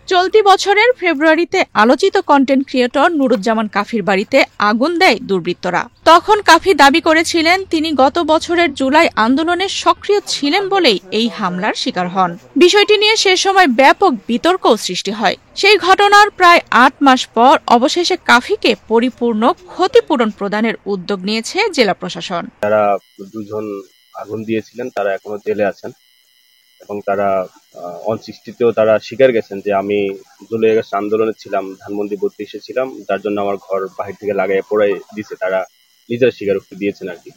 চলতি বছরের ফেব্রুয়ারিতে আলোচিত কন্টেন্ট ক্রিয়েটর নুরুজ্জামান কাফির বাড়িতে আগুন দেয় দুর্বৃত্তরা। তখন কাফি দাবি করেছিলেন তিনি গত বছরের জুলাই আন্দোলনে সক্রিয় ছিলেন বলেই এই হামলার শিকার হন। বিষয়টি নিয়ে সে সময় ব্যাপক বিতর্কও সৃষ্টি হয়। সেই ঘটনার প্রায় ৮ মাস পর অবশেষে কাফিকে পরিপূর্ণ ক্ষতিপূরণ প্রদানের উদ্যোগ নিয়েছে জেলা প্রশাসন। যারা দুজন আগুন দিয়েছিলেন তারা এখনো জেলে আছেন এবং তারা অন-60তেও তারা স্বীকার গেছেন যে আমি জুলাই আগস্ট আন্দোলনে ছিলাম, ধানমন্ডি 32-এ ছিলাম, যার জন্য আমার ঘর বাহির থেকে লাগাইয়া পোড়াই দিছে। তারা নিজেরা স্বীকারোক্তি দিয়েছেন আর কি।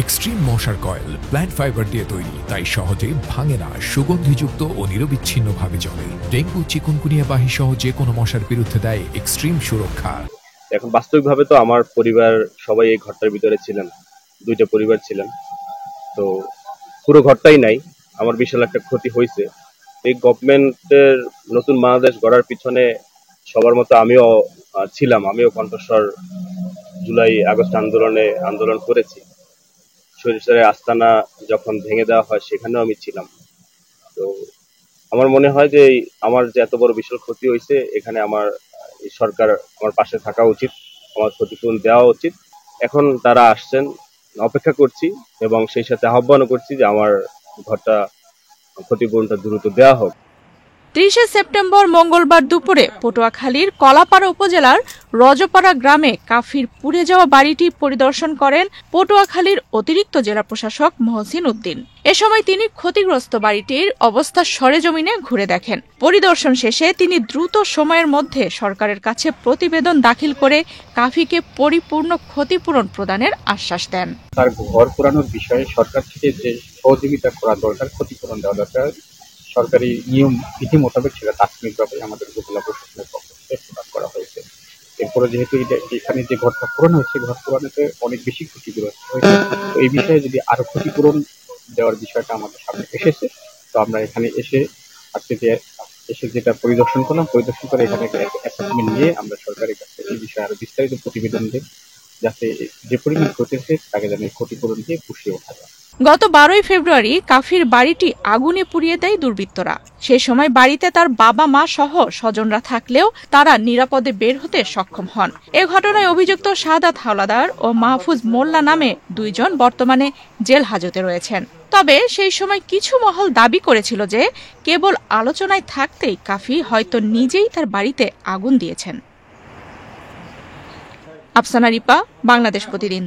এক্সট্রিম মশার কয়েল প্ল্যান্ট ফাইবার দিয়ে তৈরি, তাই সহজে ভাঙে না, সুগন্ধিযুক্ত ও নিরবিচ্ছিন্নভাবে জ্বলে। ডেঙ্গু, চিকুনগুনিয়া বাহি সহ যে কোনো মশার বিরুদ্ধে দেয় এক্সট্রিম সুরক্ষা। এখন বাস্তবিকভাবে তো আমার পরিবার সবাই এই ঘরটার ভিতরে ছিলেন, 2টা পরিবার ছিলেন, তো পুরো ঘরটাই নাই। আমার বিশাল একটা ক্ষতি হয়েছে। এই গভর্নমেন্টের নতুন বাংলাদেশ গড়ার পিছনে সবার মতো আমিও ছিলাম, আমিও কণ্ঠস্বর জুলাই আগস্ট আন্দোলন করেছি। সরিষার আস্তানা যখন ভেঙে দেওয়া হয় সেখানেও আমি ছিলাম। তো আমার মনে হয় যে আমার যে এত বড় বিশাল ক্ষতি হয়েছে, এখানে আমার সরকার আমার পাশে থাকা উচিত, আমার ক্ষতিপূরণ দেওয়া উচিত। এখন তারা আসছেন, অপেক্ষা করছি এবং সেই সাথে আহ্বানও করছি যে আমার ঘরটা ক্ষতিপূরণটা দ্রুত দেওয়া হোক। 30 সেপ্টেম্বর মঙ্গলবার দুপুরে পটুয়াখালীর কলাপাড়া উপজেলার রজপাড়া গ্রামে কাফির পুড়ে যাওয়া বাড়িটি পরিদর্শন করেন পটুয়াখালীর অতিরিক্ত জেলা প্রশাসক মহসিন উদ্দিন। এ সময় তিনি ক্ষতিগ্রস্ত বাড়িটির অবস্থা সরেজমিনে ঘুরে দেখেন। পরিদর্শন শেষে তিনি দ্রুত সময়ের মধ্যে সরকারের কাছে প্রতিবেদন দাখিল করে কাফিকে পরিপূর্ণ ক্ষতিপূরণ প্রদানের আশ্বাস দেন। তার ঘর পোড়ানোর বিষয়ে সরকার থেকে যে সহযোগিতা করা দরকার, ক্ষতিপূরণ দেওয়া দরকার, সরকারি নিয়ম বিধি মোতাবেক সেটা তাৎক্ষণিকভাবে আমাদের উপজেলা প্রশাসনের পক্ষ থেকে প্রদান করা হয়েছে। এরপরে যেহেতু এখানে যে ঘরটা পূরণ হয়েছে, ঘর পূরণেতে অনেক বেশি ক্ষতিগ্রস্ত হয়েছে, তো এই বিষয়ে যদি আরো ক্ষতিপূরণ দেওয়ার বিষয়টা আমাদের সামনে এসেছে, তো আমরা এখানে এসে যেটা পরিদর্শন করলাম, পরিদর্শন করে এখানে অ্যাসেসমেন্ট নিয়ে আমরা সরকারের কাছে এই বিষয়ে আরো বিস্তারিত প্রতিবেদন দিই, যাতে যে পরিমাণ ক্ষতি হয়েছে তাকে যেন ক্ষতিপূরণ দিয়ে পুষিয়ে ওঠা যায়। গত 12 ফেব্রুয়ারি কাফির বাড়িটি আগুনে পুড়িয়ে দেয় দুর্বৃত্তরা। সে সময় বাড়িতে তার বাবা মা সহ স্বজনরা থাকলেও তারা নিরাপদে বের হতে সক্ষম হন। এ ঘটনায় অভিযুক্ত সাদাত হাওলাদার ও মাহফুজ মোল্লা নামে 2 জন বর্তমানে জেল হাজতে রয়েছেন। তবে সেই সময় কিছু মহল দাবি করেছিল যে কেবল আলোচনায় থাকতেই কাফি হয়তো নিজেই তার বাড়িতে আগুন দিয়েছেন। আফসানা রিপা, বাংলাদেশ প্রতিদিন।